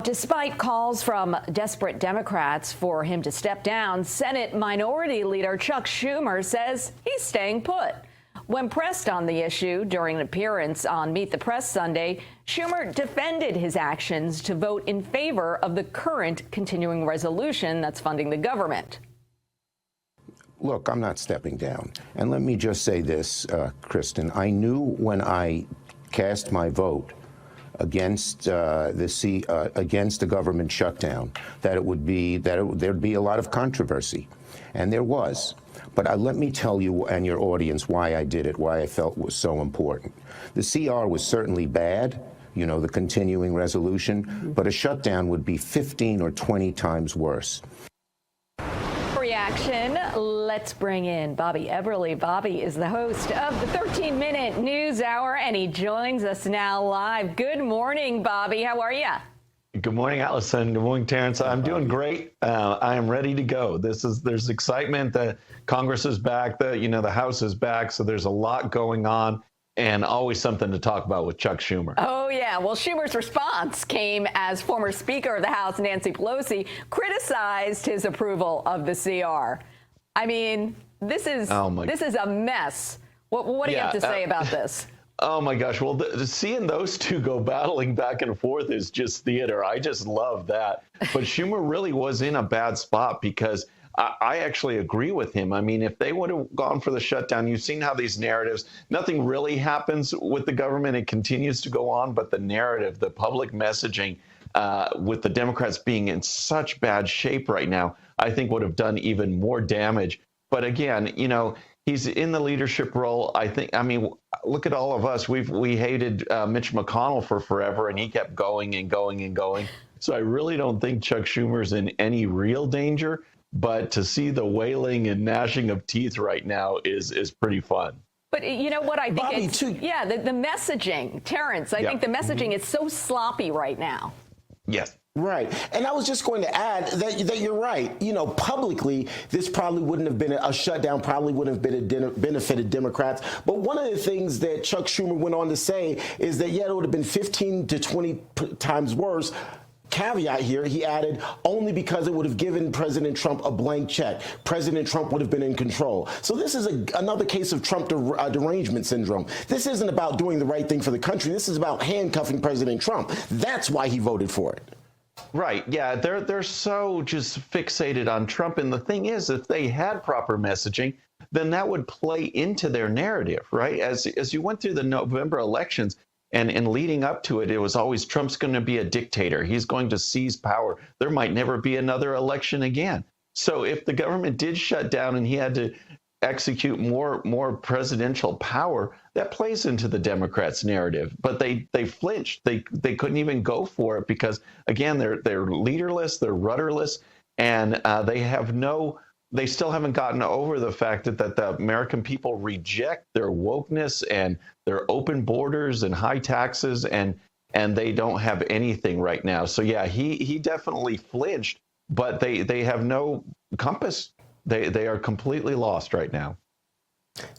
Despite calls from desperate Democrats for him to step down, Senate Minority Leader Chuck Schumer says he's staying put. When pressed on the issue during an appearance on Meet the Press Sunday, Schumer defended his actions to vote in favor of the current continuing resolution that's funding the government. Look, I'm not stepping down. And let me just say this, Kristen. I knew when I cast my vote against against the government shutdown that there'd be a lot of controversy, and there was. But let me tell you and your audience why I did it, why I felt it was so important. The CR was certainly bad, you know, the continuing resolution, but a shutdown would be 15 or 20 times worse. Reaction. Let's bring in Bobby Eberle. Bobby is the host of the 13-minute News Hour, and he joins us now live. Good morning, Bobby. How are you? Good morning, Allison. Good morning, Terrence. I'm doing great. I am ready to go. There's excitement that Congress is back, the House is back, so there's a lot going on. And always something to talk about with Chuck Schumer. Oh, yeah. Well, Schumer's response came as former Speaker of the House, Nancy Pelosi, criticized his approval of the CR. I mean, this is a mess. What do you have to say about this? Oh, my gosh. Well, seeing those two go battling back and forth is just theater. I just love that. But Schumer really was in a bad spot because I actually agree with him. I mean, if they would have gone for the shutdown, you've seen how these narratives, nothing really happens with the government. It continues to go on. But the narrative, the public messaging with the Democrats being in such bad shape right now, I think would have done even more damage. But again, you know, he's in the leadership role. I mean, look at all of us. We hated Mitch McConnell for forever, and he kept going and going and going. So I really don't think Chuck Schumer's in any real danger. But to see the wailing and gnashing of teeth right now is pretty fun. But you know what I think? Bobby, the messaging, Terrence, I think the messaging is so sloppy right now. Yes. Right. And I was just going to add that you're right. You know, publicly, this probably wouldn't have been a shutdown, probably wouldn't have been benefited Democrats. But one of the things that Chuck Schumer went on to say is that, yeah, it would have been 15 to 20 times worse. Caveat here, he added, only because it would have given President Trump a blank check. President Trump would have been in control. So this is another case of Trump derangement syndrome. This isn't about doing the right thing for the country. This is about handcuffing President Trump. That's why he voted for it. Right. Yeah, they're so just fixated on Trump. And the thing is, if they had proper messaging, then that would play into their narrative, right? As you went through the November elections, and leading up to it, it was always Trump's going to be a dictator. He's going to seize power. There might never be another election again. So if the government did shut down and he had to execute more presidential power, that plays into the Democrats' narrative. But they flinched. They couldn't even go for it because, again, they're leaderless, they're rudderless, and they still haven't gotten over the fact that the American people reject their wokeness and their open borders and high taxes, and they don't have anything right now. So, yeah, he definitely flinched, but they have no compass. They are completely lost right now.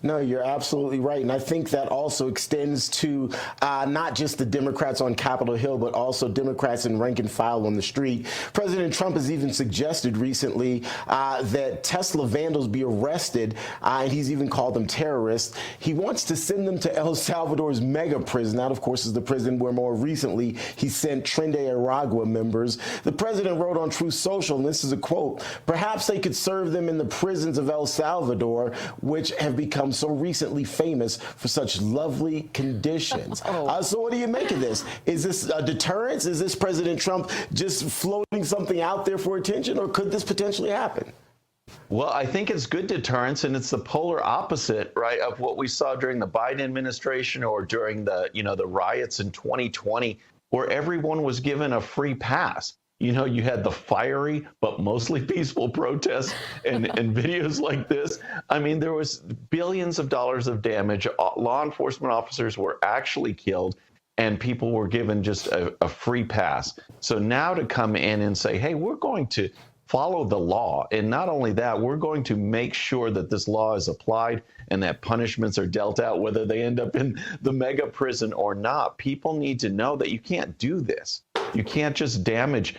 No, you're absolutely right. And I think that also extends to not just the Democrats on Capitol Hill, but also Democrats in rank and file on the street. President Trump has even suggested recently that Tesla vandals be arrested, and he's even called them terrorists. He wants to send them to El Salvador's mega prison. That, of course, is the prison where more recently he sent Tren de Aragua members. The president wrote on Truth Social, and this is a quote, "Perhaps they could serve them in the prisons of El Salvador, which have become so recently famous for such lovely conditions." So what do you make of this? Is this a deterrence? Is this President Trump just floating something out there for attention, or could this potentially happen? Well, I think it's good deterrence, and it's the polar opposite, right, of what we saw during the Biden administration or during the riots in 2020, where everyone was given a free pass. You know, you had the fiery but mostly peaceful protests and videos like this. I mean, there was billions of dollars of damage. Law enforcement officers were actually killed, and people were given just a free pass. So now to come in and say, hey, we're going to follow the law. And not only that, we're going to make sure that this law is applied and that punishments are dealt out, whether they end up in the mega prison or not. People need to know that you can't do this. You can't just damage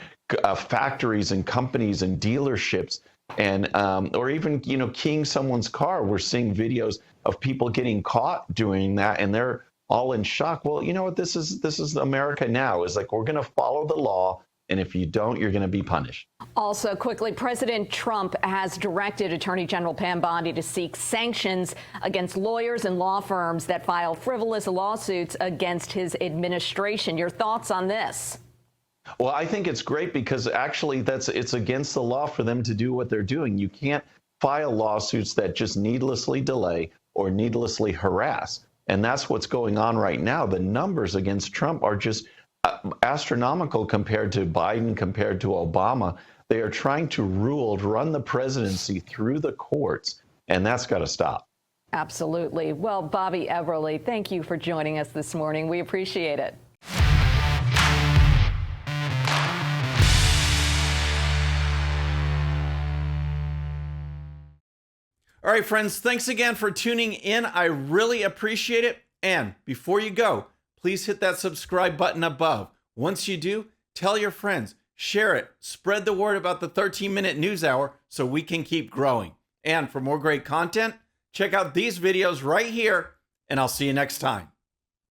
factories and companies and dealerships and or even, you know, keying someone's car. We're seeing videos of people getting caught doing that, and they're all in shock. Well, you know what? This is America now. Is like, we're going to follow the law, and if you don't, you're going to be punished. Also, quickly, President Trump has directed Attorney General Pam Bondi to seek sanctions against lawyers and law firms that file frivolous lawsuits against his administration. Your thoughts on this? Well, I think it's great because actually it's against the law for them to do what they're doing. You can't file lawsuits that just needlessly delay or needlessly harass. And that's what's going on right now. The numbers against Trump are just astronomical compared to Biden, compared to Obama. They are trying to run the presidency through the courts, and that's got to stop. Absolutely. Well, Bobby Eberle, thank you for joining us this morning. We appreciate it. All right, friends, thanks again for tuning in. I really appreciate it. And before you go, please hit that subscribe button above. Once you do, tell your friends, share it, spread the word about the 13-minute news hour so we can keep growing. And for more great content, check out these videos right here, and I'll see you next time.